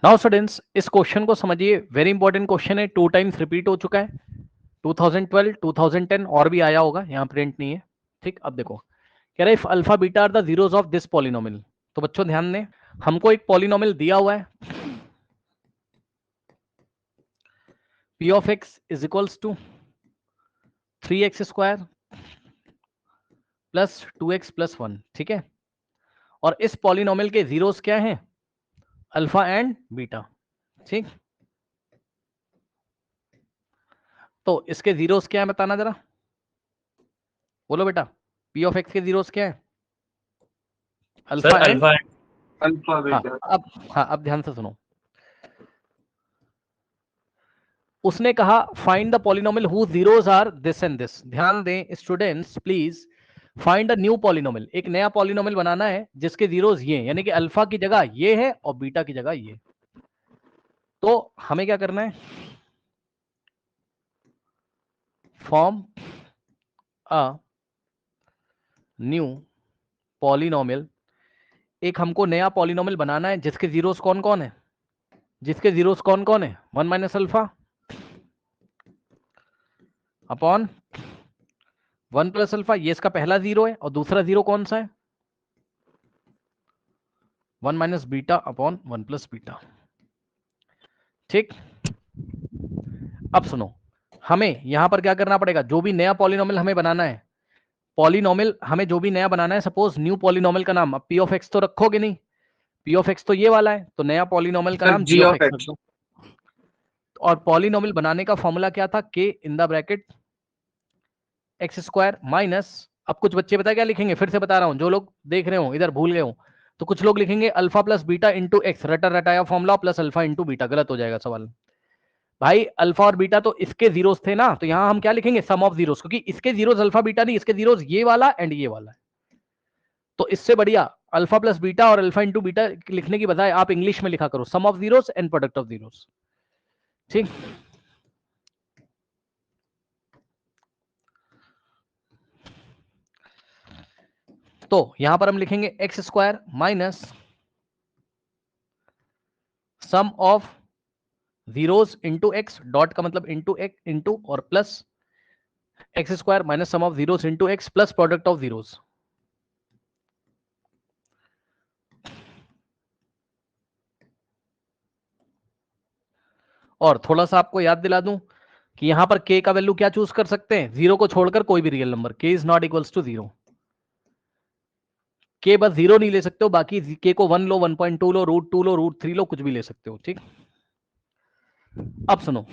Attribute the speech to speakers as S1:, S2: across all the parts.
S1: Now students इस question को समझिए, वेरी इंपॉर्टेंट क्वेश्चन है, 2 टाइम्स रिपीट हो चुका है, 2012, 2010 और भी आया होगा, यहाँ प्रिंट नहीं है। ठीक, अब देखो कह रहा है if alpha beta are the zeros of this polynomial. तो बच्चों ध्यान दें, हमको एक पॉलिनोमियल दिया हुआ है, p of x is equals to 3x square plus 2x plus 1। ठीक है, और इस पॉलिनोमियल के जीरोस क्या हैं? Alpha and beta. ठीक, तो इसके जीरोस क्या है बताना जरा, बोलो बेटा। p ऑफ x के जीरोस क्या है?
S2: Sir
S1: alpha and,
S2: alpha
S3: alpha
S1: हाँ
S3: बीटा।
S1: अब, हाँ अब ध्यान से सुनो। उसने कहा find the polynomial who zeros are this and this. ध्यान दें students please, find a new polynomial, एक नया पॉलिनोमियल बनाना है जिसके जीरोस ये, यानी कि अल्फा की जगह ये है और बीटा की जगह ये। तो हमें क्या करना है, फॉर्म अ न्यू पॉलिनोमियल, एक हमको नया पॉलिनोमियल बनाना है जिसके जीरोस कौन कौन है, जिसके जीरोस कौन कौन है, 1 minus alpha upon 1 plus alpha, ये इसका पहला जीरो है, और दूसरा जीरो कौन सा है, 1 minus beta upon 1 plus beta. ठीक, अब सुनो, हमें यहां पर क्या करना पड़ेगा, जो भी नया पॉलिनोमियल हमें बनाना है, पॉलिनोमियल हमें जो भी नया बनाना है, सपोज न्यू पॉलिनोमियल का नाम, अब पी ऑफ एक्स तो रखोगे नहीं, पी ऑफ एक्स तो ये वाला है, तो नया पॉलिनोमियल का
S3: सर
S1: नाम जी
S3: जी
S1: ऑफ
S3: ऑफ
S1: एक्स रख
S3: एक्स।
S1: दो। और पॉलिनोमियल बनाने का फॉर्मूला क्या था, के इन the bracket x square minus, अब कुछ बच्चे पता क्या लिखेंगे, फिर से बता रहा हूं, जो लोग देख रहे हो इधर भूल गए हो, तो कुछ लोग लिखेंगे alpha plus beta into x, रटा रटाया formula plus alpha into beta, गलत हो जाएगा सवाल। भाई अल्फा और बीटा तो इसके जीरोस थे ना, तो यहां हम क्या लिखेंगे, सम ऑफ जीरोस, क्योंकि इसके जीरोस अल्फा बीटा नहीं, इसके जीरोस ये वाला एंड ये वाला है। तो इससे बढ़िया अल्फा प्लस बीटा और अल्फा इंटू बीटा लिखने की बजाय आप इंग्लिश में लिखा करो, sum of zeros and product of zeros. ठीक, तो यहां पर हम लिखेंगे x square minus sum of zeros into x, dot का मतलब इंटू एक्स इंटू और plus x square minus sum of zeros into x plus product of zeros. और थोड़ा सा आपको याद दिला दूं कि यहां पर k का वैल्यू क्या चूज कर सकते हैं, जीरो को छोड़कर कोई भी real number, k is not equals to zero. k बस जीरो नहीं ले सकते हो, बाकी k को 1 लो, 1.2 लो, √2 लो, √3 लो, कुछ भी ले सकते हो। ठीक, अब सुनो,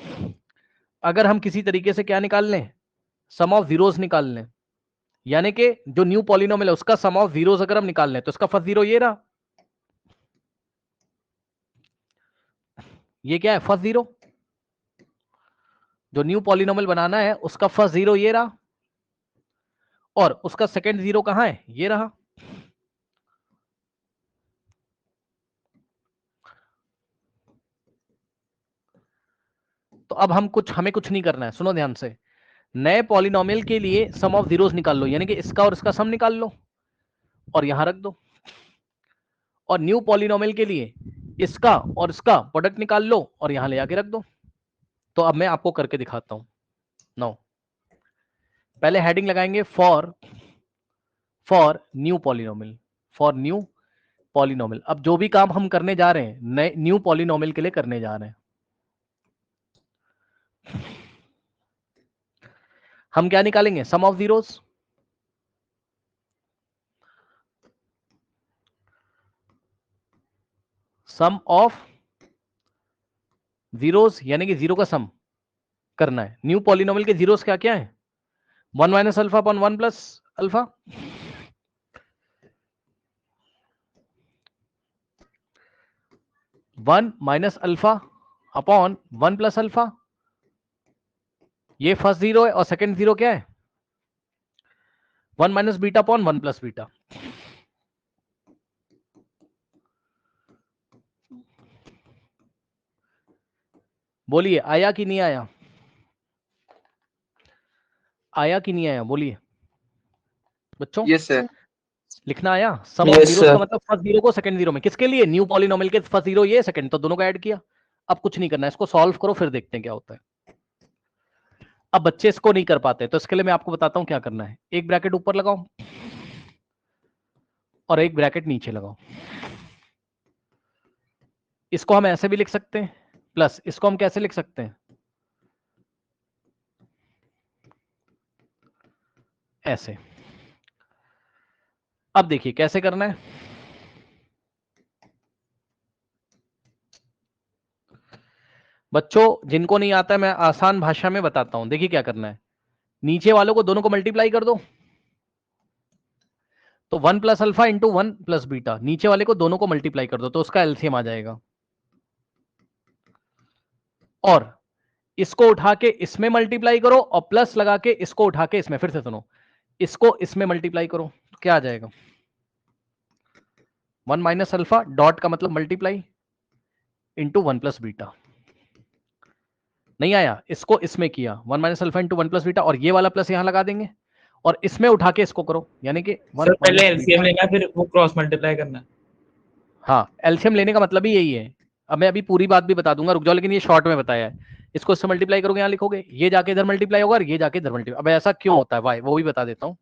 S1: अगर हम किसी तरीके से क्या निकाल लें, सम ऑफ जीरोस निकाल लें, यानी कि जो न्यू पॉलिनोमियल है उसका सम ऑफ जीरोस अगर हम निकाल लें, तो इसका फर्स्ट जीरो ये रहा, ये क्या है फर्स्ट जीरो, जो न्यू पॉलिनोमियल बनाना है उसका फर्स्ट जीरो ये रहा, और उसका सेकंड जीरो कहां है, ये रहा। तो अब हमें कुछ नहीं करना है, सुनो ध्यान से, नए पॉलिनोमियल के लिए सम ऑफ जीरोस निकाल लो, यानी कि इसका और इसका सम निकाल लो और यहां रख दो, और न्यू पॉलिनोमियल के लिए इसका और इसका प्रोडक्ट निकाल लो और यहां ले आके रख दो। तो अब मैं आपको करके दिखाता हूं। नो, पहले हेडिंग लगाएंगे for new polynomial, for new polynomial. अब जो भी काम हम करने जा रहे हैं नए न्यू पॉलिनोमियल के लिए करने जा रहे हैं, हम क्या निकालेंगे, sum of zeros, sum of zeros यानी कि जीरो का सम करना है। न्यू पॉलिनोमियल के जीरोस क्या क्या है, 1 minus alpha upon 1 plus alpha, 1 minus alpha upon 1 plus alpha, ये फर्स्ट जीरो है, और सेकंड जीरो क्या है, 1 minus beta upon 1 plus beta. बोलिए आया कि नहीं आया, आया कि नहीं आया, बोलिए बच्चों।
S3: Yes sir.
S1: लिखना आया? सम ऑफ जीरोस का मतलब फर्स्ट जीरो को सेकंड जीरो में, किसके लिए? न्यू पॉलिनोमियल के फर्स्ट जीरो ये, सेकंड, तो दोनों को ऐड किया। अब कुछ नहीं करना है, इसको सॉल्व करो फिर देखते हैं क्या होता है। अब बच्चे इसको नहीं कर पाते, तो इसके लिए मैं आपको बताता हूं क्या करना है। एक ब्रैकेट ऊपर लगाओ और एक ब्रैकेट नीचे लगाओ। इसको हम ऐसे भी लिख सकते हैं, प्लस इसको हम कैसे लिख सकते हैं? ऐसे। अब देखिए कैसे करना है। बच्चों जिनको नहीं आता है मैं आसान भाषा में बताता हूं। देखिए क्या करना है, नीचे वालों को दोनों को मल्टीप्लाई कर दो, तो 1 plus alpha into 1 plus beta, नीचे वाले को दोनों को मल्टीप्लाई कर दो तो उसका एलसीएम आ जाएगा। और इसको उठा के इसमें मल्टीप्लाई करो और प्लस लगा के इसको उठा के इसमें, फिर से सुनो, इसको इसमें मल्टीप्लाई करो तो क्या आ जाएगा? 1 माइनस अल्फा डॉट का मतलब मल्टीप्लाई इंटू 1 प्लस बीटा। नहीं आया? इसको इसमें किया 1 minus alpha into 1 plus beta, और ये वाला प्लस यहां लगा देंगे और इसमें उठा के इसको करो, यानी कि 1
S3: पहले एलसीएम लेना है फिर वो क्रॉस मल्टीप्लाई करना है।
S1: हाँ, एलसीएम लेने का मतलब ही यही है। अब मैं अभी पूरी बात भी बता दूंगा, रुक जाओ, लेकिन ये शॉर्ट में बताया है। इसको इससे मल्टीप्लाई करोगे, यहां लिखोगे, ये जाके इधर मल्टीप्लाई होगा और ये जाके इधर मल्टीप्लाई। अब ऐसा क्यों होता है भाई, वो भी बता देता हूं।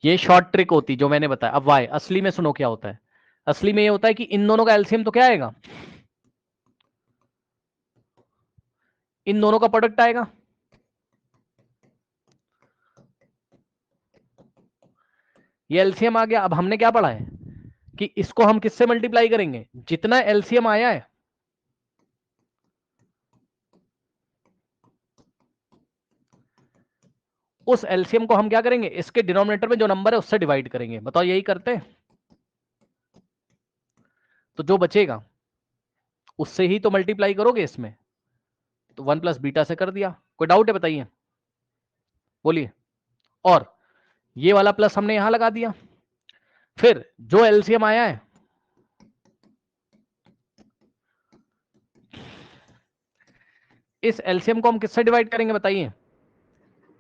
S1: ये शॉर्ट ट्रिक होती जो मैंने बताया। अब वाई असली में सुनो क्या होता है। असली में ये होता है कि इन दोनों का एलसीएम तो क्या आएगा? इन दोनों का प्रोडक्ट आएगा। ये एलसीएम आ गया। अब हमने क्या पढ़ा है कि इसको हम किससे मल्टीप्लाई करेंगे? जितना एलसीएम आया है उस एलसीएम को हम क्या करेंगे? इसके डिनोमिनेटर में जो नंबर है उससे डिवाइड करेंगे। बताओ यही करते हैं? तो जो बचेगा उससे ही तो मल्टीप्लाई करोगे इसमें। तो 1 प्लस बीटा से कर दिया। कोई डाउट है बताइए, बोलिए। और ये वाला प्लस हमने यहां लगा दिया। फिर जो एलसीएम आया है इस एलसीएम को हम किससे डिवाइड करेंगे बताइए?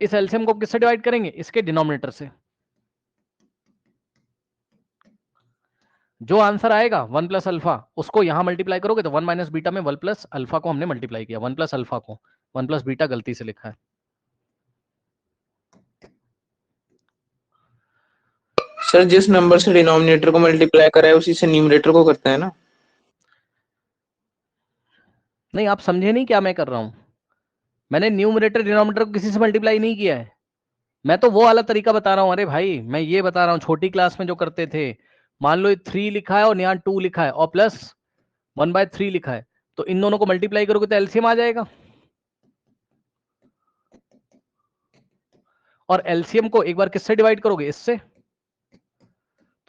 S1: इस एलसीएम को किससे डिवाइड करेंगे? इसके डिनोमिनेटर से। जो आंसर आएगा 1 प्लस अल्फा उसको यहां मल्टीप्लाई करोगे तो 1 माइनस बीटा में 1 प्लस अल्फा को हमने मल्टीप्लाई किया, 1 प्लस अल्फा को, 1 प्लस बीटा गलती से लिखा है।
S3: सर जिस नंबर से डिनोमिनेटर को मल्टीप्लाई करा है उसी से न्यूमरेटर को करता है ना?
S1: नहीं, आप समझे नहीं क्या मैं कर रहा हूं। मैंने न्यूमरेटर डिनोमिनेटर को किसी से मल्टीप्लाई नहीं किया है, मैं तो वो वाला तरीका बता रहा हूं। अरे भाई मैं ये बता रहा हूं छोटी क्लास में जो करते थे। मान लो 3 लिखा है और यहाँ 2 लिखा है और प्लस 1/3 लिखा है, तो इन दोनों को मल्टीप्लाई करोगे तो एलसीएम आ जाएगा। और एलसीएम को एक बार किससे डिवाइड करोगे? इससे।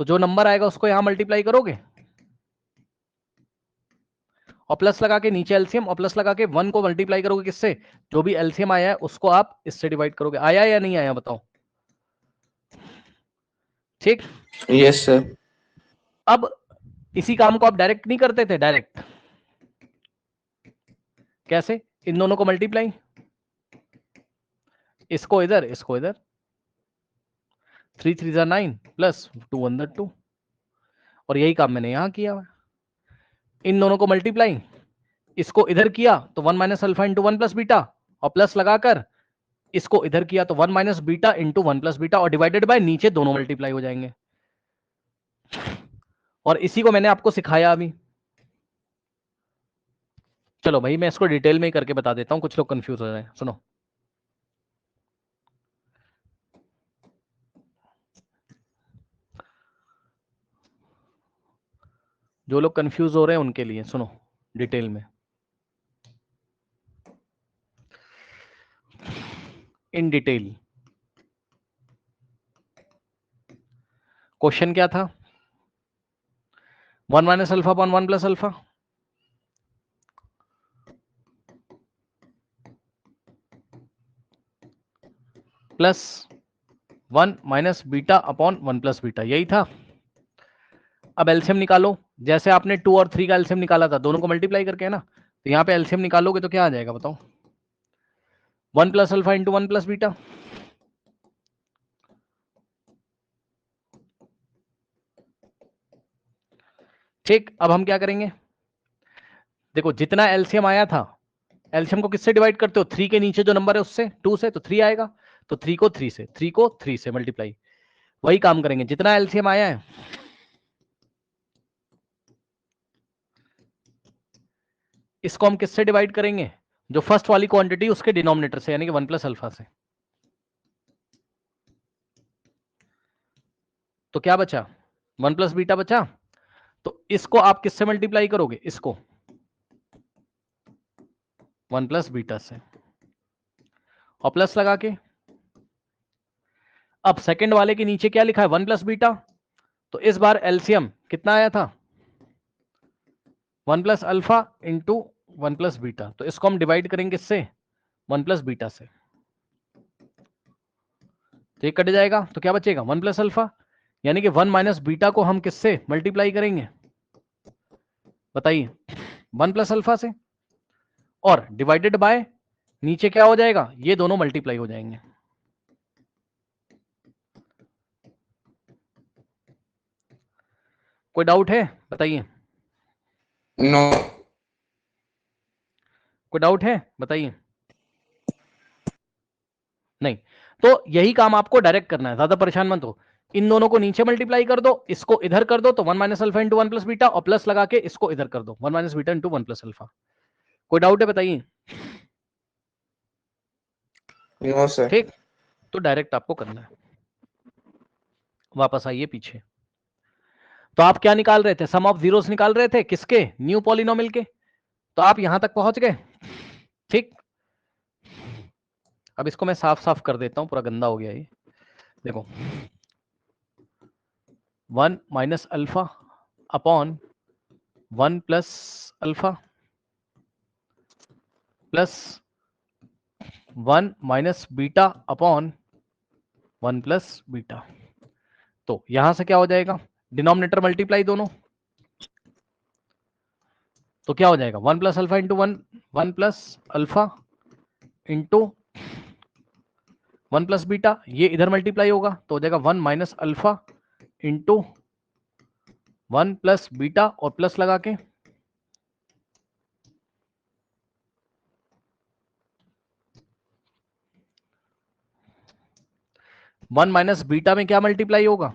S1: तो जो नंबर आएगा उसको यहां मल्टीप्लाई करोगे और प्लस लगा के नीचे एलसीएम, और प्लस लगा के 1 को मल्टीप्लाई करोगे किससे? जो भी एलसीएम आया है उसको आप इससे डिवाइड करोगे। आया या नहीं आया बताओ? ठीक।
S3: Yes sir.
S1: अब इसी काम को आप डायरेक्ट नहीं करते थे? डायरेक्ट कैसे? इन दोनों को मल्टीप्लाई, इसको इधर इसको इधर, 3 3 जा 9 प्लस 2 अंदर 2, और यही काम मैंने यहां किया है। इन दोनों को मल्टीप्लाई, इसको इधर किया तो 1 minus alpha into 1 plus beta, और प्लस लगाकर इसको इधर किया तो 1 minus beta into 1 plus beta, और डिवाइडेड बाय नीचे दोनों मल्टीप्लाई हो जाएंगे। और इसी को मैंने आपको सिखाया अभी। चलो भाई मैं इसको डिटेल में ही करके बता देता हूं, कुछ लोग कंफ्यूज हो रहे हैं। सुनो, जो लोग कंफ्यूज हो रहे हैं उनके लिए सुनो डिटेल में। इन डिटेल क्वेश्चन क्या था? 1 minus alpha upon 1 plus alpha plus 1 minus beta upon 1 plus beta, यही था। अब एलसीएम निकालो, जैसे आपने 2 और 3 का एलसीएम निकाला था, दोनों को मल्टीप्लाई करके, है ना? तो यहाँ पे एलसीएम निकालोगे तो क्या आ जाएगा बताओ? 1 plus alpha into 1 plus beta. ठीक, अब हम क्या करेंगे, देखो जितना एलसीएम आया था, एलसीएम को किससे डिवाइड करते हो, 3 के नीचे जो नंबर है उससे, 2 से, तो 3 आएगा, तो 3 को 3 से मल्टीप्लाई, वही काम करेंगे, जितना एलसीएम आया है इसको हम किससे डिवाइड करेंगे, जो फर्स्ट वाली क्वांटिटी उसके डिनोमिनेटर से, यानी कि 1 प्लस अल्फा से। तो क्या बचा, 1 प्लस बीटा बचा, तो इसको आप किससे मल्टीप्लाई करोगे, इसको 1 प्लस बीटा से, और प्लस लगा के। अब सेकंड वाले के नीचे क्या लिखा है, 1 प्लस बीटा, तो इस बार एलसीएम कितना आया था, 1 plus alpha into 1 plus beta, तो इसको हम डिवाइड करेंगे इससे, 1 प्लस बीटा से, तो ये कट जाएगा, तो क्या बचेगा, 1 प्लस अल्फा, यानी कि 1 माइनस बीटा को हम किससे मल्टीप्लाई करेंगे, बताइए, 1 प्लस अल्फा से, और डिवाइडेड बाय नीचे क्या हो जाएगा, ये दोनों मल्टीप्लाई हो जाएंगे। कोई डाउट है, बताइए,
S3: नो।
S1: कोई डाउट है, बताइए, नहीं, तो यही काम आपको डायरेक्ट करना है, ज्यादा परेशान मत हो, इन दोनों को नीचे मल्टीप्लाई कर दो, इसको इधर कर दो, तो 1 minus alpha into 1 plus beta, और प्लस लगा के इसको इधर कर दो, 1 minus beta into 1 plus alpha. कोई डाउट है, बताइए,
S3: नो सर।
S1: ठीक, तो डायरेक्ट आपको करना है। वापस आइए पीछे, तो आप क्या निकाल रहे थे, सम ऑफ जीरोस निकाल रहे थे, किसके, न्यू पॉलिनोमियल के, तो आप यहां तक पहुंच गए। ठीक, अब इसको मैं साफ साफ कर देता हूं, पूरा गंदा हो गया ये, देखो 1 minus alpha upon 1 plus alpha plus 1 minus beta upon 1 plus beta, तो यहां से क्या हो जाएगा, डिनोमिनेटर मल्टीप्लाई दोनों, तो क्या हो जाएगा, 1 plus alpha into 1 plus alpha into 1 plus beta, ये इधर मल्टीप्लाई होगा, तो हो जाएगा 1 minus alpha into 1 plus beta, और प्लस लगा के, वन माइनस बीटा में क्या मल्टीप्लाई होगा,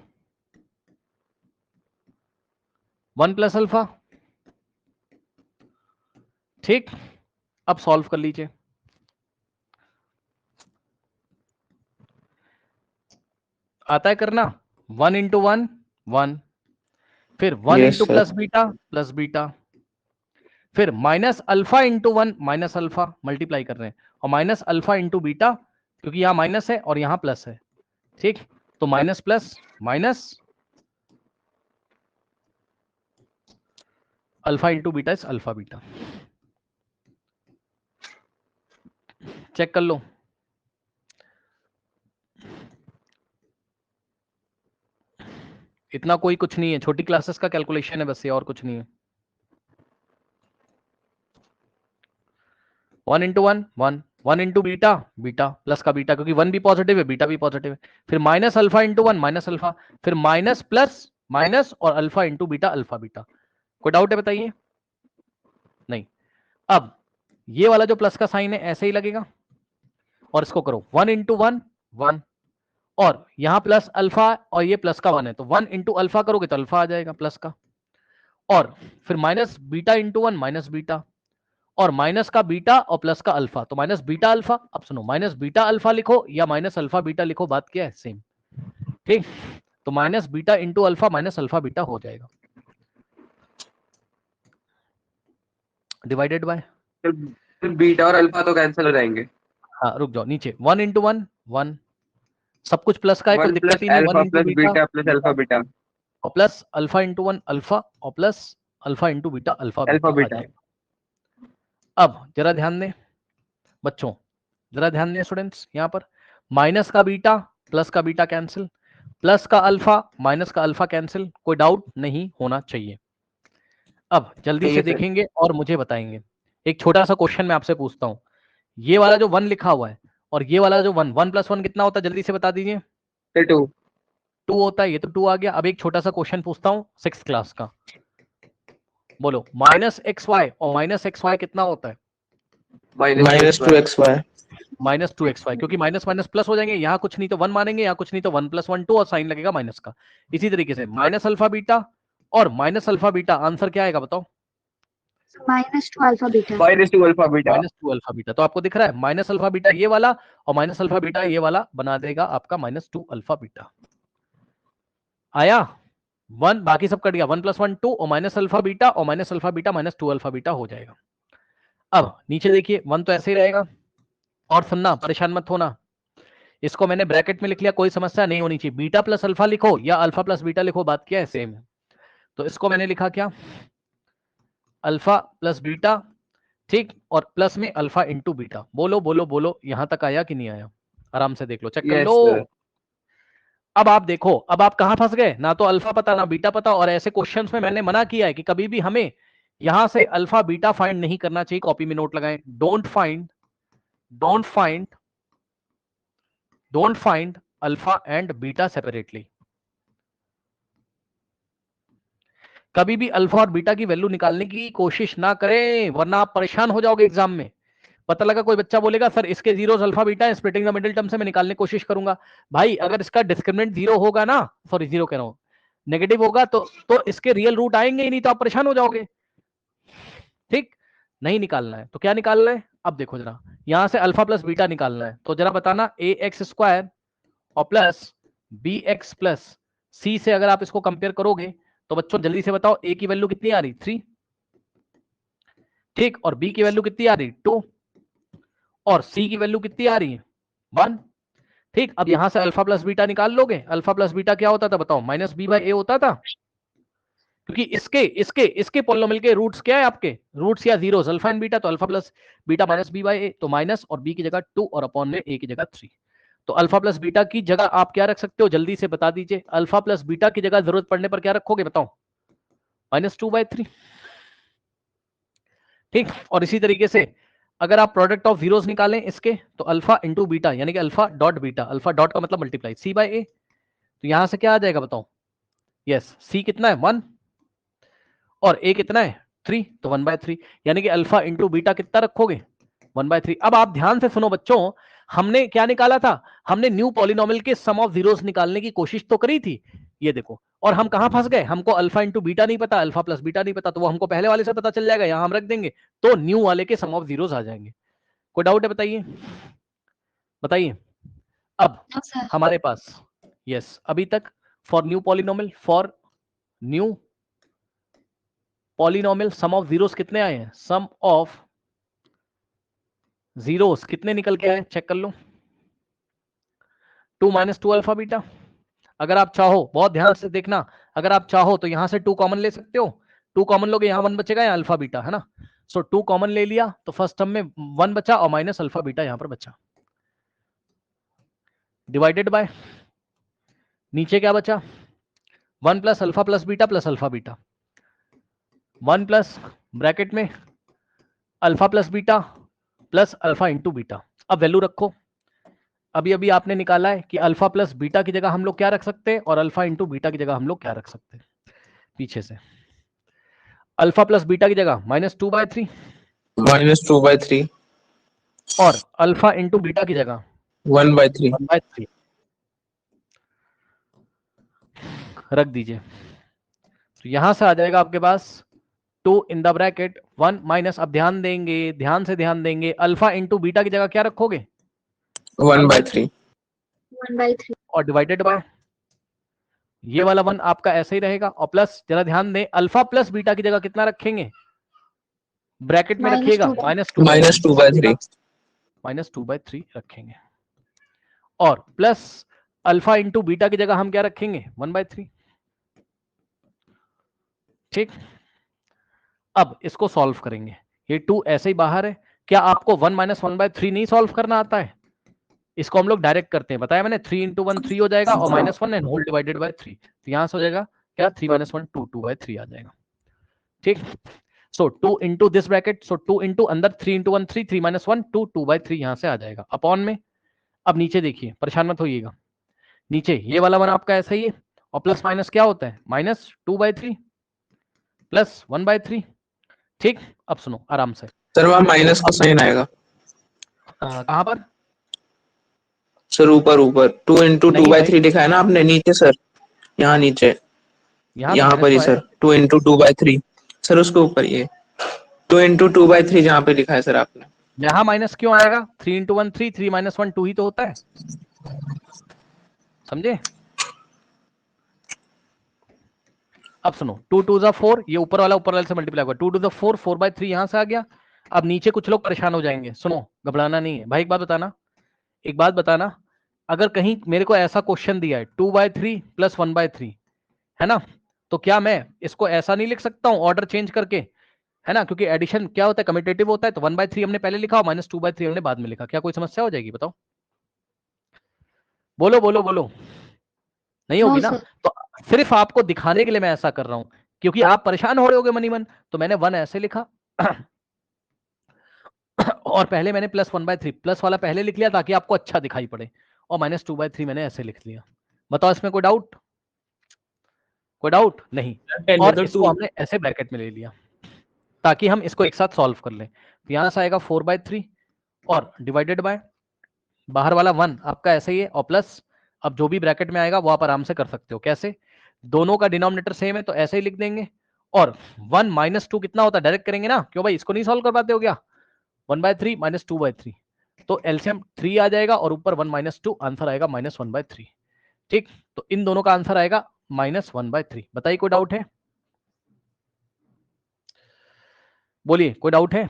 S1: 1 प्लस अल्फा। ठीक, अब सॉल्व कर लीजिए, आता है करना, 1 इंटू 1 1, फिर 1
S3: Yes,
S1: into
S3: sir.
S1: Plus beta, फिर minus alpha into 1 minus alpha, multiply कर रहे हैं, और माइनस अल्फा इंटू बीटा, क्योंकि यहां माइनस है और यहां प्लस है। ठीक, तो minus plus minus alpha into beta is alpha beta. Check कर लो, इतना कोई कुछ नहीं है, छोटी क्लासेस का कैलकुलेशन है बस, ये और कुछ नहीं है। 1 into 1 1, 1 into beta beta plus का बीटा, क्योंकि 1 भी पॉजिटिव है बीटा भी पॉजिटिव है, फिर minus alpha into 1 minus alpha, फिर माइनस प्लस माइनस और alpha into beta alpha beta. कोई डाउट है, बताइए, नहीं। अब ये वाला जो प्लस का साइन है ऐसे ही लगेगा, और इसको करो 1 इंटू 1 1, और यहां प्लस अल्फा और ये प्लस का 1 है, तो 1 इंटू अल्फा करोगे तो अल्फा आ जाएगा प्लस का, और फिर minus beta into 1 minus beta, और माइनस का बीटा और प्लस का अल्फा, तो माइनस बीटा अल्फा। अब सुनो, माइनस बीटा अल्फा लिखो या माइनस अल्फा बीटा लिखो, बात क्या है, सेम। ठीक, तो minus beta into alpha minus alpha beta हो जाएगा, डिवाइडेड बाय,
S2: फिर बीटा और अल्फा तो कैंसिल हो जाएंगे।
S1: हाँ रुक जाओ, नीचे 1 इंटू 1 1, सब कुछ प्लस का है, कोई
S2: 1
S1: दिक्कत
S2: प्लस
S1: ही नहीं, 1
S2: alpha
S1: into
S2: plus beta plus alpha beta
S1: और प्लस अल्फा इंटू 1 अल्फा, और plus alpha into beta alpha
S2: alpha
S1: beta आ
S2: बीटा।
S1: जाएगा। अब जरा ध्यान दें बच्चों, जरा ध्यान दें स्टूडेंट्स, यहां पर माइनस का बीटा प्लस का बीटा कैंसिल, प्लस का अल्फा माइनस का अल्फा कैंसिल, कोई डाउट नहीं होना चाहिए। अब जल्दी से
S2: ठीक है सर।
S1: देखेंगे और मुझे बताएंगे। एक छोटा सा क्वेश्चन मैं आपसे पूछता हूं, ये वाला जो 1 लिखा हुआ है, और ये वाला जो 1, 1 + 1 कितना होता है जल्दी से बता दीजिए।
S2: फिर 2
S1: 2 होता है, ये तो 2 आ गया। अब एक छोटा सा क्वेश्चन पूछता हूँ 6th क्लास का, बोलो -xy और -xy कितना होता है?
S3: -2xy
S1: -2xy, क्योंकि माइनस माइनस प्लस हो जाएंगे, यहाँ कुछ नहीं तो 1 मानेंगे, यहाँ कुछ नहीं तो 1 + 1 2 और साइन लगेगा माइनस का। इसी तरीके से माइनस अल्फा बीटा और माइनस अल्फा बीटा, आंसर क्या आएगा बताओ?
S4: -2 alpha beta.
S2: -2 alpha beta.
S1: -2 alpha beta. तो आपको दिख रहा है माइनस अल्फा बीटा ये वाला और माइनस अल्फा बीटा ये वाला बना देगा आपका -2 अल्फा बीटा। आया 1, बाकी सब कट गया, 1 + 1 2 और माइनस अल्फा बीटा और minus alpha beta -2 alpha beta हो जाएगा। अब नीचे देखिए 1 तो ऐसे ही रहेगा, और सुनना परेशान मत होना, इसको मैंने ब्रैकेट में लिख लिया, कोई समस्या नहीं होनी चाहिए। बीटा प्लस अल्फा लिखो या अल्फा प्लस बीटा लिखो, बात क्या है, सेम है। तो इसको मैंने लिखा क्या, अल्फा प्लस बीटा, ठीक, और प्लस में अल्फा इंटू बीटा। बोलो बोलो बोलो, यहां तक आया कि नहीं आया? आराम से देख लो, चेक कर
S2: Yes,
S1: लो।
S2: sir.
S1: अब आप देखो, अब आप कहां फंस गए, ना तो अल्फा पता ना बीटा पता, और ऐसे क्वेश्चंस में मैंने मना किया है कि कभी भी हमें यहां से अल्फा बीटा फाइंड नहीं करना चाहिए। कॉपी में नोट लगाएं, don't find alpha and beta separately. कभी भी अल्फा और बीटा की वैल्यू निकालने की कोशिश ना करें, वरना आप परेशान हो जाओगे एग्जाम में। पता लगा कोई बच्चा बोलेगा सर इसके जीरोस अल्फा बीटा है, स्प्लिटिंग द मिडिल टर्म से मैं निकालने की कोशिश करूंगा। भाई अगर इसका डिस्क्रिमिनेंट 0 होगा ना, सॉरी 0 कह रहा हूं, नेगेटिव होगा, तो इसके रियल रूट आएंगे ही नहीं, तो आप परेशान हो जाओगे। ठीक, नहीं निकालना है तो क्या निकालना है? अब देखो जरा, यहां से अल्फा प्लस बीटा निकालना है, तो जरा बताना ax² और प्लस bx प्लस c से अगर आप इसको कंपेयर करोगे तो बच्चों जल्दी से बताओ, a की वैल्यू कितनी आ रही? 3, ठीक, और b की वैल्यू कितनी आ रही? 2, और c की वैल्यू कितनी आ रही है? 1, ठीक। अब यहां से अल्फा प्लस बीटा निकाल लोगे, अल्फा प्लस बीटा क्या होता था बताओ? -b/a होता था, क्योंकि इसके पॉलिनोमियल के रूट्स क्या है आपके? रूट्स या जीरोस, अल्फा एंड बीटा, तो अल्फा प्लस बीटा -b/a, तो माइनस, और b की जगह 2 और अपॉन में a की जगह 3। तो अल्फा प्लस बीटा की जगह आप क्या रख सकते हो, जल्दी से बता दीजिए। अल्फा प्लस बीटा की जगह जरूरत पड़ने पर क्या रखोगे बताओ? -2/3, ठीक। और इसी तरीके से अगर आप प्रोडक्ट ऑफ जीरोस निकालें इसके, तो अल्फा इंटू बीटा यानी कि alpha dot beta, alpha dot का मतलब मल्टीप्लाई c/a, तो यहां से क्या आ जाएगा बताओ? यस, c कितना है? 1, और a कितना है? 3, तो 1/3, यानी कि अल्फा इंटू बीटा कितना रखोगे? 1/3। अब आप ध्यान से सुनो बच्चों, हमने क्या निकाला था? हमने न्यू पॉलिनोमियल के सम ऑफ जीरोस निकालने की कोशिश तो करी थी, ये देखो, और हम कहां फंस गए? हमको अल्फा इंटू बीटा नहीं पता, अल्फा प्लस बीटा नहीं पता, तो वो हमको पहले वाले से पता चल जाएगा, यहां हम रख देंगे, तो न्यू वाले के सम ऑफ जीरोस आ जाएंगे। कोई डाउट है बताइए, बताइए। अब हमारे पास यस, अभी तक for new polynomial, for new polynomial sum of zeros कितने आए हैं? सम ऑफ जीरोस कितने निकल के आए, चेक कर लो। 2 - 2 अल्फा बीटा। अगर आप चाहो, बहुत ध्यान से देखना, अगर आप चाहो तो यहां से 2 कॉमन ले सकते हो, 2 कॉमन लोगे, यहां 1 बचेगा, यहाँ अल्फा बीटा है ना, सो 2 कॉमन ले लिया, तो फर्स्ट टर्म में 1 बचा और माइनस अल्फा बीटा यहां पर बचा, डिवाइडेड बाय नीचे क्या बचा? 1 plus alpha plus beta plus alpha beta, 1 plus bracket में alpha plus beta plus alpha into beta. अब वैल्यू रखो, अभी अभी आपने निकाला है कि अल्फा प्लस बीटा की जगह हम लोग क्या रख सकते हैं, और अल्फा इंटू बीटा की जगह हम लोग क्या रख सकते हैं? पीछे से अल्फा प्लस बीटा की जगह -2/3,
S3: -2/3
S1: और अल्फा इंटू बीटा की जगह
S3: 1/3
S1: 1/3 रख दीजिए, तो यहां से आ जाएगा आपके पास 2 इन द ब्रैकेट 1 माइनस, अब ध्यान देंगे, ध्यान से ध्यान देंगे, अल्फा इंटू बीटा की जगह क्या रखोगे?
S3: 1/3
S1: और डिवाइडेड बाय ये वाला 1 आपका ऐसे ही रहेगा, और प्लस, जरा ध्यान दें, अल्फा प्लस बीटा की जगह कितना रखेंगे? ब्रैकेट में रखिएगा
S3: -2/3
S1: -2/3 रखेंगे, और प्लस अल्फा इंटू बीटा की जगह हम क्या रखेंगे? 1/3, ठीक। अब इसको सॉल्व करेंगे, ये 2 ऐसे ही बाहर है, क्या आपको 1 - 1/3 नहीं सॉल्व करना आता है? इसको हम लोग डायरेक्ट करते हैं, बताया मैंने, 3 × 1 3 हो जाएगा, और -1 एंड होल डिवाइडेड बाय 3, तो यहां से हो जाएगा क्या? 3 - 1 2, 2/3 आ जाएगा, ठीक। सो 2 into this bracket, so 2 into अंदर 3 × 1 3, 3 - 1 2, 2/3 यहां से आ जाएगा, अपॉन में अब नीचे देखिए, परेशान मत होइएगा, नीचे ये वाला वन आपका ऐसा ही है, और प्लस माइनस क्या होता है, -2/3 प्लस 1/3। ठीक, अब सुनो आराम से,
S3: सर वहाँ माइनस का साइन आएगा
S1: कहाँ पर?
S3: सर, ऊपर ऊपर 2 ×
S1: नहीं
S3: 2/3
S1: भाई,
S3: लिखा है ना आपने नीचे सर, यहाँ नीचे,
S1: यहाँ तो
S3: यहाँ
S1: माइनस
S3: पर
S1: तो
S3: ही
S1: है।
S3: सर, 2 × 2/3 सर, उसके ऊपर ये 2 × 2/3 जहाँ पे लिखा है सर आपने।
S1: यहाँ माइनस क्यों आएगा? 3 × 1 3, 3 - 1 2 ही तो होता है, समझे? अब सुनो, 2 2 ज़ा 4, ये ऊपर वाला से मल्टीप्लाई होगा, 2 2 ज़ा 4, 4/3 यहां से आ गया। अब नीचे कुछ लोग परेशान हो जाएंगे, सुनो घबराना नहीं है भाई। एक बात बताना, अगर कहीं मेरे को ऐसा क्वेश्चन दिया है 2/3 प्लस 1/3, है ना, तो क्या मैं इसको ऐसा नहीं लिख सकता हूं ऑर्डर चेंज करके, है ना, क्योंकि एडिशन क्या होता है, कम्यूटेटिव होता है, तो 1/3 हमने पहले लिखा और -2/3 हमने बाद में लिखा, क्या कोई समस्या हो जाएगी बताओ? बोलो बोलो बोलो, नहीं
S4: नो
S1: होगी ना?
S4: सर।
S1: तो सिर्फ आपको दिखाने के लिए मैं ऐसा कर रहा हूं, क्योंकि आप परेशान हो रहे होगे मनी मन, तो मैंने 1 ऐसे लिखा और पहले मैंने +1/3 प्लस वाला पहले लिख लिया ताकि आपको अच्छा दिखाई पड़े, और -2/3 मैंने ऐसे लिख लिया। बताओ इसमें कोई डाउट? कोई डाउट नहीं?
S3: पहले
S1: और
S3: तो
S1: इसको
S3: 2
S1: हमने ऐसे ब्रैकेट में ले लिया ताकि हम इसको एक साथ सॉल्व कर लें। तो यहां से आएगा 4/3 और डिवाइडेड बाय बाहर वाला 1 आपका ऐसे ही है, और प्लस अब जो भी ब्रैकेट में आएगा वो आप आराम से कर सकते हो। कैसे? दोनों का डिनोमिनेटर सेम है तो ऐसे ही लिख देंगे, और 1 - 2 कितना होता है, डायरेक्ट करेंगे ना, क्यों भाई इसको नहीं सॉल्व कर पाते हो क्या? 1/3 -2/3, तो एलसीएम 3 आ जाएगा और ऊपर 1 - 2, आंसर आएगा -1/3। ठीक, तो इन दोनों का आंसर आएगा -1/3। बताइए कोई डाउट है? बोलिए कोई डाउट है?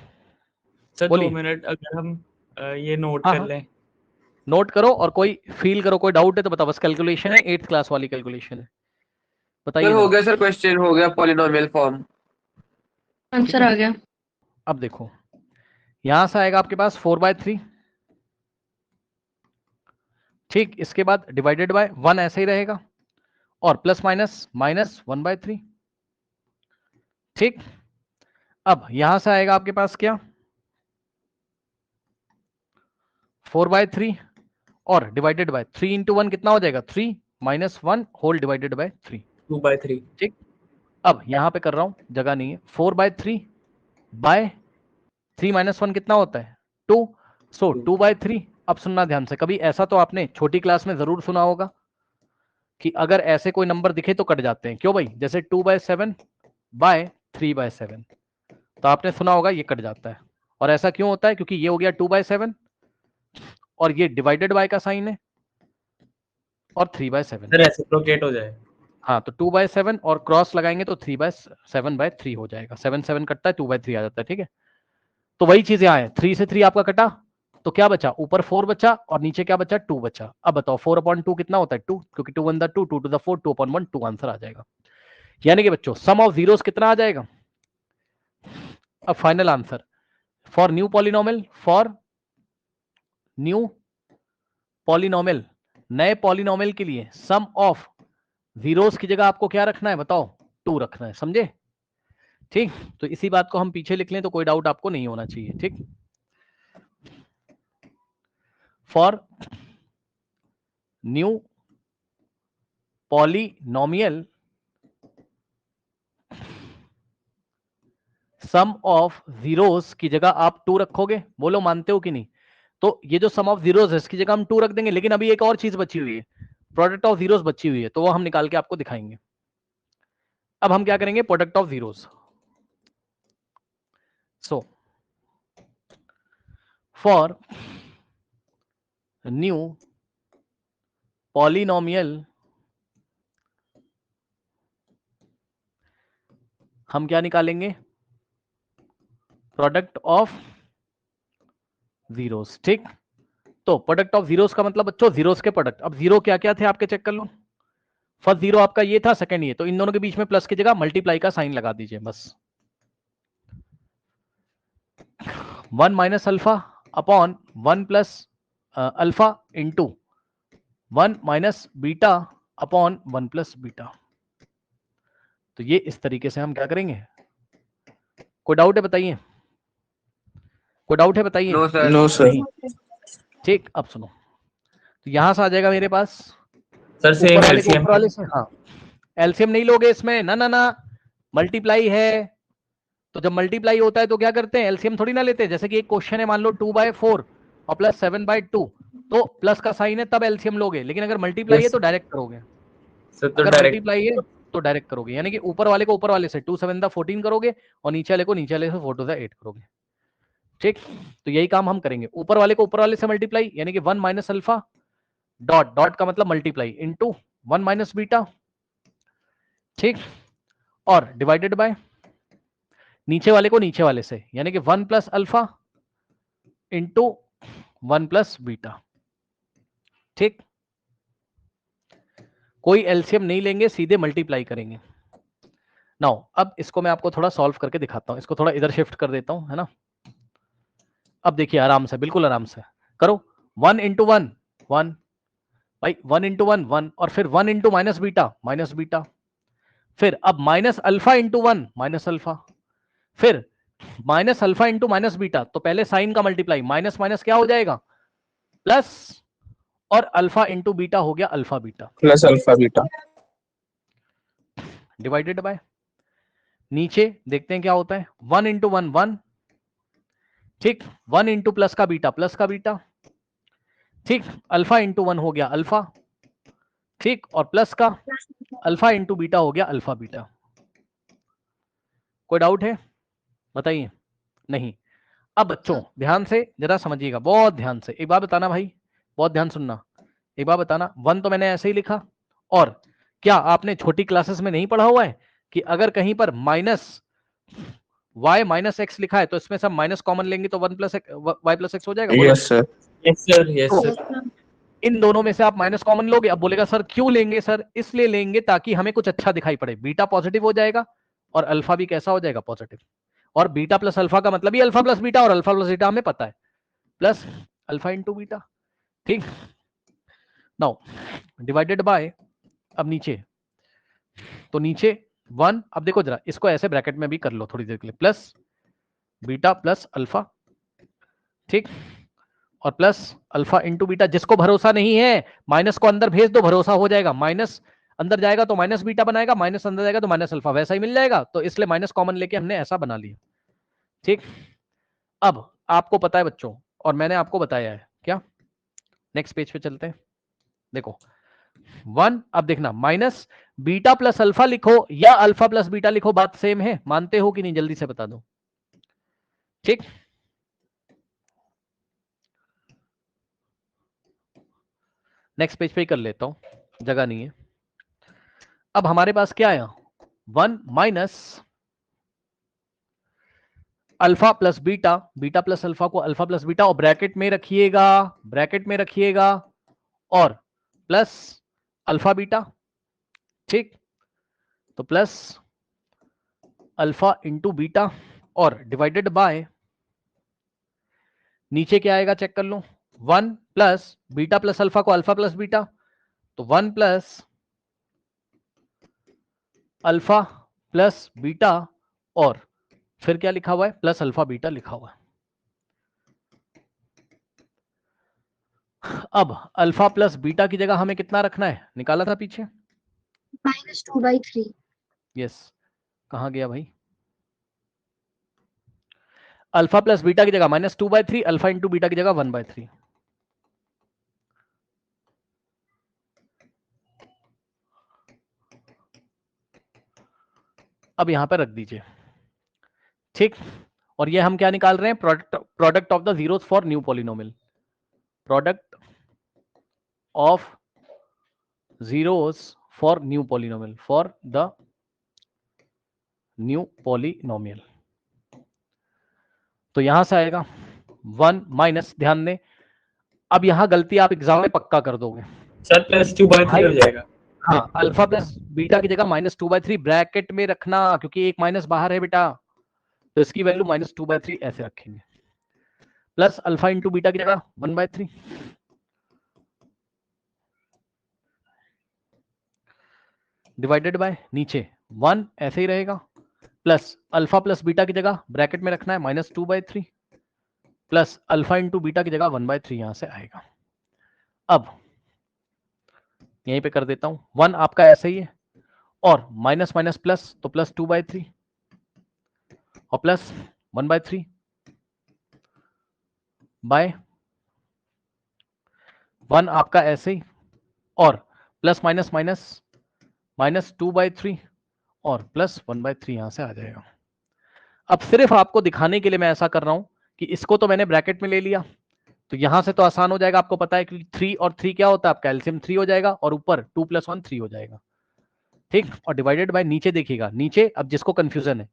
S5: सर 2
S1: बोलिए।
S5: मिनट, अगर हम ये नोट
S1: हाँ
S5: कर
S1: हाँ,
S5: लें।
S1: नोट करो और कोई फील करो, कोई डाउट है तो बताओ, बस कैलकुलेशन है, 8th क्लास वाली कैलकुलेशन है,
S2: सर
S1: बताइए
S2: हो
S1: जरा।
S2: गया सर, क्वेश्चन हो गया पॉलिनोमियल फॉर्म।
S4: आंसर आ गया।
S1: अब देखो, यहां से आएगा आपके पास 4/3, ठीक, इसके बाद डिवाइडेड बाय 1 ऐसे ही रहेगा, और प्लस माइनस -1/3। ठीक, अब यहां से आएगा आपके पास क्या, 4/3 और डिवाइडेड बाय 3 × 1 कितना हो जाएगा, 3 - 1 होल डिवाइडेड बाय 3।
S5: 2/3
S1: ठीक, अब यहां पे कर रहा हूं, जगह नहीं है, 4/3 बाय 3 - 1 कितना होता है, 2, सो 2/3। अब सुनना ध्यान से, कभी ऐसा तो आपने छोटी क्लास में जरूर सुना होगा कि अगर ऐसे कोई नंबर दिखे तो कट जाते हैं, क्यों भाई, जैसे 2/7 बाय 3/7, तो आपने सुना होगा ये कट जाता है। और ऐसा क्यों होता है, क्योंकि ये हो गया 2/7 और ये डिवाइडेड बाय का साइन है, और 3/7।
S5: सर रेसिप्रोकेट हो जाए।
S1: हाँ, तो 2/7 और क्रॉस लगाएंगे तो 3/7/3 हो जाएगा, 7 7 कटता है, 2/3 आ जाता है। ठीक है, तो वही चीज यहाँ है, 3 से 3 आपका कटा, तो क्या बचा, ऊपर 4 बचा और नीचे क्या बचा, 2 बचा। अब बताओ 4/2 कितना होता है, 2, क्योंकि 2 1 2, 2 2 4, 2/1 2, आंसर आ जाएगा। यानी कि बच्चों सम ऑफ जीरोस कितना आ जाएगा। अब final answer for new polynomial, नए पॉलिनोमियल के लिए सम ऑफ जीरोस की जगह आपको क्या रखना है बताओ, 2 रखना है, समझे? ठीक, तो इसी बात को हम पीछे लिख लें तो कोई डाउट आपको नहीं होना चाहिए। ठीक, for new polynomial sum of zeros की जगह आप 2 रखोगे, बोलो मानते हो कि नहीं? तो ये जो सम ऑफ जीरोस है इसकी जगह हम 2 रख देंगे, लेकिन अभी एक और चीज बची हुई है, प्रोडक्ट ऑफ जीरोस बची हुई है, तो वो हम निकाल के आपको दिखाएंगे। अब हम क्या करेंगे, product of zeros. So for new polynomial हम क्या निकालेंगे, प्रोडक्ट ऑफ जीरोस। ठीक, तो प्रोडक्ट ऑफ जीरोस का मतलब बच्चों जीरोस के प्रोडक्ट। अब जीरो क्या क्या थे आपके, चेक कर लो। फर्स्ट जीरो आपका ये था, सेकंड ये, तो इन दोनों के बीच में प्लस की जगह मल्टीप्लाई का साइन लगा दीजिए बस। 1 - alpha upon 1 + alpha into 1 - beta upon 1 + beta. तो ये इस तरीके से हम क्या करेंगे। कोई डाउट है बताइए, कोई डाउट है बताइए।
S2: No sir.
S3: No sir.
S1: नहीं, ठीक, अब सुनो, तो यहां से आ जाएगा मेरे पास
S5: सर सेम
S1: ऊपर वाले को
S5: एलसीएम
S1: ऊपर वाले से, हाँ एलसीएम नहीं लोगे इसमें, ना ना ना, मल्टीप्लाई है। तो जब मल्टीप्लाई होता है तो क्या करते हैं, एलसीएम थोड़ी ना लेते हैं। जैसे कि एक क्वेश्चन है, मान लो 2/4 और प्लस 7/2, तो प्लस का साइन है तब एलसीएम लोगे, लेकिन अगर मल्टीप्लाई है तो डायरेक्ट करोगे।
S5: सर तो
S1: अगर
S5: डायरेक्ट
S1: मल्टीप्लाई है तो डायरेक्ट करोगे, यानी कि ऊपर वाले को ऊपर वाले से 2 7 14 करोगे और नीचे वाले को नीचे वाले से 4 2 8 करोगे। ठीक, तो यही काम हम करेंगे। ऊपर वाले को ऊपर वाले से मल्टीप्लाई, यानी कि 1 माइनस अल्फा डॉट डॉट का मतलब मल्टीप्लाई इनटू 1 माइनस बीटा, ठीक, और डिवाइडेड बाय नीचे वाले को नीचे वाले से, यानी कि 1 plus alpha into 1 plus beta. ठीक, कोई एलसीएम नहीं लेंगे, सीधे मल्टीप्लाई करेंगे। नाउ अब इसको मैं आपको थोड़ा सॉल्व करके दिखाता हूं, इसको थोड़ा इधर शिफ्ट कर देता हूं, है ना। अब देखिए आराम से, बिल्कुल आराम से करो। 1 इंटू 1 1 भाई, 1 इंटू 1 1, और फिर 1 इंटू माइनस बीटा, फिर अब minus alpha into 1 minus alpha, फिर minus alpha into minus beta, तो पहले साइन का मल्टीप्लाई, माइनस माइनस क्या हो जाएगा प्लस, और अल्फा इंटू बीटा हो गया alpha beta,
S3: plus alpha beta,
S1: divided by नीचे देखते हैं क्या होता है, 1 इंटू 1 1, ठीक, 1 इंटू प्लस का बीटा, ठीक, अल्फा इंटू 1 हो गया अल्फा, ठीक, और प्लस का अल्फा इंटू बीटा हो गया अल्फा बीटा। कोई डाउट है बताइए? नहीं। अब बच्चों ध्यान से जरा समझिएगा, बहुत ध्यान से, एक बार बताना भाई, बहुत ध्यान सुनना, एक बार बताना। 1 तो मैंने ऐसे ही लिखा, और क्या आपने छोटी क्लासेस में नहीं पढ़ा हुआ है कि अगर कहीं पर माइनस y माइनस एक्स लिखा है तो इसमें सब माइनस कॉमन लेंगे तो 1 प्लस वाई प्लस एक्स हो जाएगा? बोलो।
S3: Yes sir,
S5: yes sir, yes
S1: तो
S5: सर।
S1: इन दोनों में से आप माइनस कॉमन लोगे। अब बोलेगा सर क्यों लेंगे? सर इसलिए लेंगे ताकि हमें कुछ अच्छा दिखाई पड़े, बीटा पॉजिटिव हो जाएगा और अल्फा भी कैसा हो जाएगा, पॉजिटिव। और बीटा प्लस अल्फा का मतलब ही अल्फा प्लस बीटा, और अल्फा प्लस बीटा हमें पता है, प्लस अल्फा इंटू बीटा। ठीक, नाउ डिवाइडेड बाय, अब नीचे, तो नीचे 1, अब देखो जरा इसको ऐसे ब्रैकेट में भी कर लो थोड़ी देर के लिए, प्लस बीटा प्लस अल्फा, ठीक, और प्लस अल्फा इंटू बीटा। जिसको भरोसा नहीं है माइनस को अंदर भेज दो, भरोसा हो जाएगा। माइनस अंदर जाएगा तो माइनस बीटा बनाएगा, माइनस अंदर जाएगा तो माइनस अल्फा, वैसा ही मिल जाएगा। तो इसलिए माइनस कॉमन लेके हमने ऐसा बना लिया। ठीक, अब आपको पता है बच्चों, और मैंने आपको बताया है क्या, नेक्स्ट पेज पे चलते हैं। देखो 1, अब देखना, माइनस बीटा प्लस अल्फा लिखो या अल्फा प्लस बीटा लिखो, बात सेम है, मानते हो कि नहीं? जल्दी से बता दो। ठीक, नेक्स्ट पेज पे ही कर लेता हूं, जगह नहीं है। अब हमारे पास क्या आया, 1 minus alpha plus beta, beta plus alpha को अल्फा प्लस बीटा, और ब्रैकेट में रखिएगा, और प्लस अल्फा बीटा। ठीक, तो प्लस अल्फा इंटू बीटा, और डिवाइडेड बाय नीचे क्या आएगा चेक कर लो, 1 प्लस बीटा प्लस अल्फा को अल्फा प्लस बीटा, तो 1 प्लस अल्फा प्लस बीटा, और फिर क्या लिखा हुआ है, प्लस अल्फा बीटा लिखा हुआ है। अब अल्फा प्लस बीटा की जगह हमें कितना रखना है, निकाला था पीछे,
S4: -2/3।
S1: यस, कहां गया भाई, अल्फा प्लस बीटा की जगह -2/3, अल्फा इंटू बीटा की जगह 1/3। अब यहां पर रख दीजिए। ठीक, और ये हम क्या निकाल रहे हैं, product of the zeros for new polynomial, product of zeros for new polynomial, for the new polynomial। तो यहां से आएगा 1 माइनस, ध्यान दें अब यहां गलती आप एग्जाम में पक्का कर दोगे
S5: सर +2/3 हो जाएगा।
S1: हाँ, अल्फा प्लस बीटा की जगह -2/3 ब्रैकेट में रखना, क्योंकि एक माइनस बाहर है बेटा, तो इसकी वैल्यू -2/3 ऐसे रखेंगे, प्लस अल्फा इंटू बीटा की जगह 1/3, डिवाइडेड बाय नीचे 1 ऐसे ही रहेगा, प्लस अल्फा प्लस बीटा की जगह ब्रैकेट में रखना है -2/3, प्लस अल्फा इंटू बीटा की जगह 1/3 यहां से आएगा। अब यहीं पे कर देता हूं, 1 आपका ऐसा ही है, और माइनस माइनस प्लस, तो प्लस 2/3 और प्लस 1/3 बाय 1 आपका ऐसे ही, और प्लस माइनस माइनस माइनस 2/3 और प्लस 1/3 यहां से आ जाएगा। अब सिर्फ आपको दिखाने के लिए मैं ऐसा कर रहा हूं कि इसको तो मैंने ब्रैकेट में ले लिया, तो यहां से तो आसान हो जाएगा, आपको पता है कि 3 और 3 क्या होता है, आपका एलसीएम 3 हो जाएगा, और ऊपर 2 + 1 3 हो जाएगा, ठीक। और डिवाइडेड बाय नीचे देखिएगा, नीचे अब जिसको कंफ्यूजन है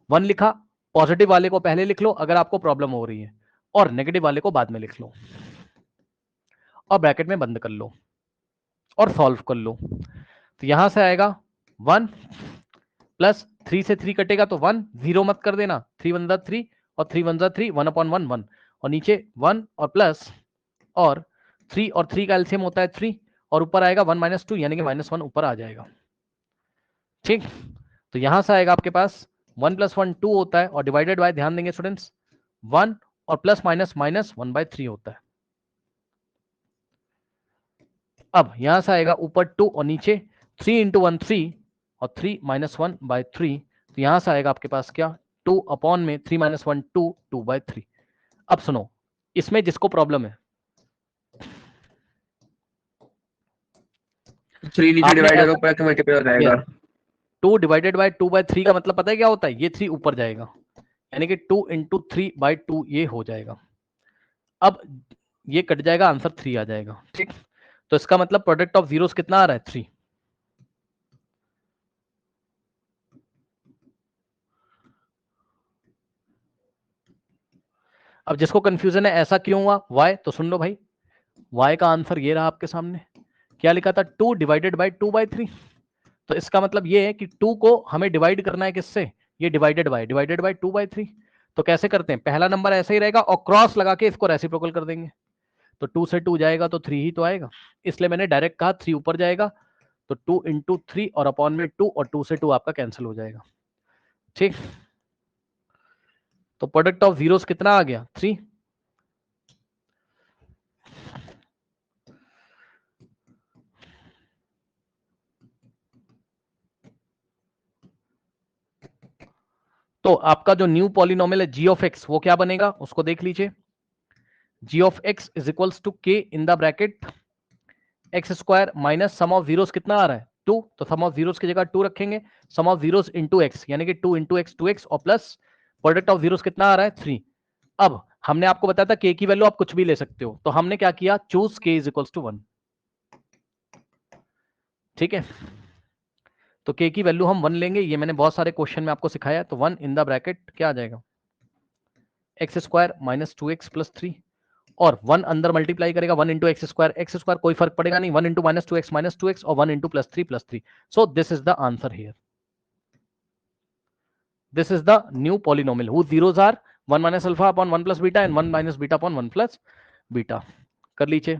S1: 1 लिखा, पॉजिटिव वाले को पहले लिख लो अगर आपको प्रॉब्लम हो रही है, और नेगेटिव वाले को बाद में लिख लो, और ब्रैकेट में बंद कर लो और सॉल्व कर लो। तो यहां से आएगा 1 प्लस 3 से 3 कटेगा तो 1, 0 मत कर देना, 3 × 1 = 3 और 3 × 1 = 3, 1/1 1, और नीचे 1 और प्लस और 3 और 3 का एलसीएम होता है 3, और ऊपर आएगा 1 - 2 यानी कि -1 ऊपर आ जाएगा, ठीक। तो यहां से आएगा आपके पास 1 + 1 2 होता है, और डिवाइडेड बाय, ध्यान देंगे स्टूडेंट्स, 1 और प्लस माइनस माइनस 1/3 होता है। अब यहां से आएगा ऊपर 2 और नीचे 3 × 1 3 और 3 - 1/3, तो यहां से आएगा आपके पास क्या, 2 में 3 - 1 2 2/3। अब सुनो, इसमें जिसको प्रॉब्लम है,
S2: 3 नीचे
S1: आपने
S2: डिवाइड
S1: ऐसा-
S2: होगा, ऊपर के मल्टीप्लाई हो जाएगा।
S1: 2 डिवाइडेड बाय 2/3 का मतलब पता है क्या होता है, ये 3 ऊपर जाएगा, यानी कि 2 × 3/2 ये हो जाएगा। अब ये कट जाएगा, आंसर 3 आ जाएगा, ठीक। तो इसका मतलब प्रोडक्ट ऑफ जीरोस कितना आ रहा है, 3। अब जिसको कंफ्यूजन है ऐसा क्यों हुआ, y, तो सुन लो भाई, y का आंसर ये रहा आपके सामने, क्या लिखा था, 2 डिवाइडेड बाय 2/3। तो इसका मतलब ये है कि 2 को हमें डिवाइड करना है किससे, ये डिवाइडेड बाय 2/3। तो कैसे करते हैं, पहला नंबर ऐसा ही रहेगा और क्रॉस लगा के इसको रेसिप्रोकल कर देंगे, तो 2 से 2 जाएगा तो 3 ही तो आएगा, इसलिए मैंने डायरेक्ट कहा 3 ऊपर जाएगा, तो 2 × 3 और अपॉन में 2, और 2 से 2 आपका कैंसिल हो जाएगा, ठीक। तो प्रोडक्ट ऑफ जीरोस कितना आ गया, 3। तो आपका जो न्यू पॉलिनोमियल है g ऑफ x, वो क्या बनेगा उसको देख लीजिए, g of x is equals to k in the bracket x² minus sum of zeros कितना आ रहा है, 2, तो सम ऑफ जीरोस की जगह 2 रखेंगे, सम ऑफ जीरोस इनटू x यानी कि 2 × x 2x, और प्लस प्रोडक्ट ऑफ जीरोस कितना आ रहा है, 3। अब हमने आपको बताया था k की वैल्यू आप कुछ भी ले सकते हो, तो हमने क्या किया, choose k is equals to 1, ठीक है। तो k की वैल्यू हम 1 लेंगे, ये मैंने बहुत सारे क्वेश्चन में आपको सिखाया है, तो 1 इन द ब्रैकेट क्या आ जाएगा, x² - 2x + 3, और 1 अंदर मल्टीप्लाई करेगा 1 × x² कोई फर्क पड़ेगा नहीं, 1 × -2x - 2x और 1 × +3 + 3। So this is the answer here, this is the new polynomial whose zeros are 1 - α/1 + β and 1 - β/1 + β। कर लीजिए।